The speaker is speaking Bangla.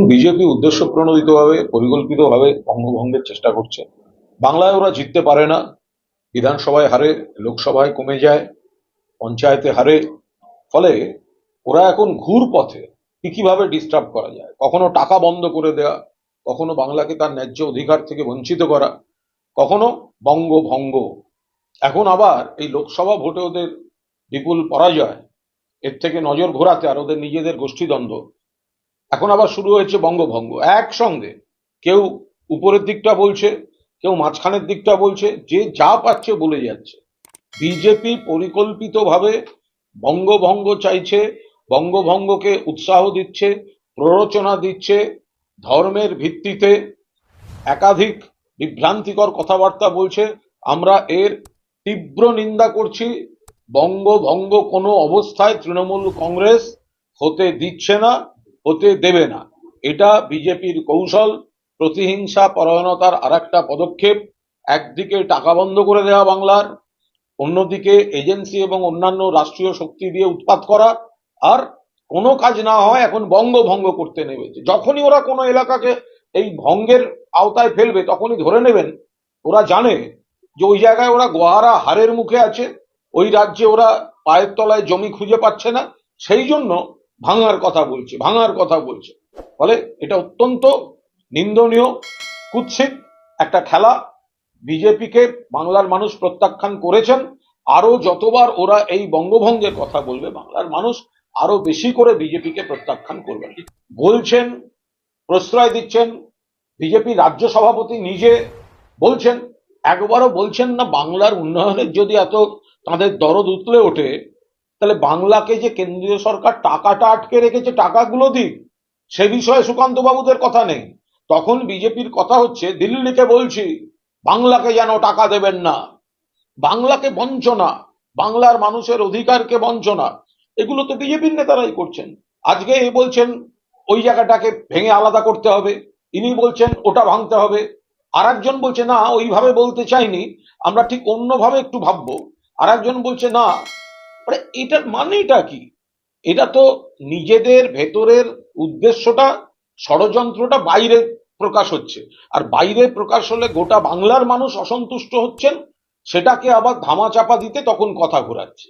বিজেপি উদ্দেশ্য প্রণোদিতভাবে পরিকল্পিতভাবে বঙ্গভঙ্গের চেষ্টা করছে। বাংলায় ওরা জিততে পারে না, বিধানসভায় হারে, লোকসভায় কমে যায়, পঞ্চায়েতে হারে। ফলে ওরা এখন ঘুর পথে কি কিভাবে ডিস্টার্ব করা যায়, কখনো টাকা বন্ধ করে দেওয়া, কখনো বাংলাকে তার ন্যায্য অধিকার থেকে বঞ্চিত করা, কখনো বঙ্গভঙ্গ। এখন আবার এই লোকসভা ভোটে ওদের বিপুল পরাজয়, এর থেকে নজর ঘোরাতে আর ওদের নিজেদের গোষ্ঠীদ্বন্দ্ব, এখন আবার শুরু হয়েছে বঙ্গভঙ্গ একসঙ্গে। কেউ উপরের দিকটা বলছে, কেউ মাঝখানের দিকটা বলছে, যে যা পাচ্ছে বলে যাচ্ছে। বিজেপি পরিকল্পিতভাবে বঙ্গভঙ্গ চাইছে, বঙ্গভঙ্গকে উৎসাহ দিচ্ছে, প্ররোচনা দিচ্ছে, ধর্মের ভিত্তিতে একাধিক বিভ্রান্তিকর কথাবার্তা বলছে। আমরা এর তীব্র নিন্দা করছি। বঙ্গভঙ্গ কোনো অবস্থায় তৃণমূল কংগ্রেস হতে দিচ্ছে না, হতে দেবে না। এটা বিজেপির কৌশল, প্রতিহিংসা পরায়ণতার আরেকটা পদক্ষেপ। একদিকে টাকা বন্ধ করে দেওয়া বাংলার, অন্যদিকে এজেন্সি এবং অন্যান্য রাষ্ট্রীয় শক্তি দিয়ে উৎপাত করা। আর কোনো কাজ না হয় এখন বঙ্গভঙ্গ করতে নেমেছে। যখনই ওরা কোনো এলাকাকে এই ভঙ্গের আওতায় ফেলবে তখনই ধরে নেবেন, ওরা জানে যে ওই জায়গায় ওরা গোহারা হারের মুখে আছে, ওই রাজ্যে ওরা পায়ের তলায় জমি খুঁজে পাচ্ছে না, সেই জন্য ভাঙার কথা বলছে, ভাঙার কথা বলছে। ফলে এটা অত্যন্ত নিন্দনীয়, কুৎসিত একটা খেলা। বিজেপিকে বাংলার মানুষ প্রত্যাখ্যান করেছেন। আরো যতবার ওরা এই বঙ্গভঙ্গের কথা বলবে, বাংলার মানুষ আরো বেশি করে বিজেপিকে প্রত্যাখ্যান করবেন বলছেন, প্রশ্রয় দিচ্ছেন। বিজেপি রাজ্য সভাপতি নিজে বলছেন, একবারও বলছেন না বাংলার উন্নয়নের যদি এত তাদের দরদ উতলে ওঠে, তাহলে বাংলাকে যে কেন্দ্রীয় সরকার টাকাটা আটকে রেখেছে টাকাগুলো দিক, সে বিষয়ে সুকান্ত বাবুদের কথা নেই। তখন বিজেপির কথা হচ্ছে, দিল্লিকে বলছি বাংলাকে যেন টাকা দেবেন না, বাংলাকে বঞ্চনা, বাংলার মানুষের অধিকারকে বঞ্চনা। এগুলো তো বিজেপির নেতারাই করছেন। আজকে এ বলছেন ওই জায়গাটাকে ভেঙে আলাদা করতে হবে, ইনি বলছেন ওটা ভাঙতে হবে, আর একজন বলছে না ওইভাবে বলতে চাইনি, আমরা ঠিক অন্যভাবে একটু ভাববো। আর একজন বলছে না। মানে এটার মানেটা কি? এটা তো নিজেদের ভেতরের উদ্দেশ্যটা, ষড়যন্ত্রটা বাইরে প্রকাশ হচ্ছে। আর বাইরে প্রকাশ হলে গোটা বাংলার মানুষ অসন্তুষ্ট হচ্ছেন, সেটাকে আবার ধামাচাপা দিতে তখন কথা ঘোরাচ্ছে।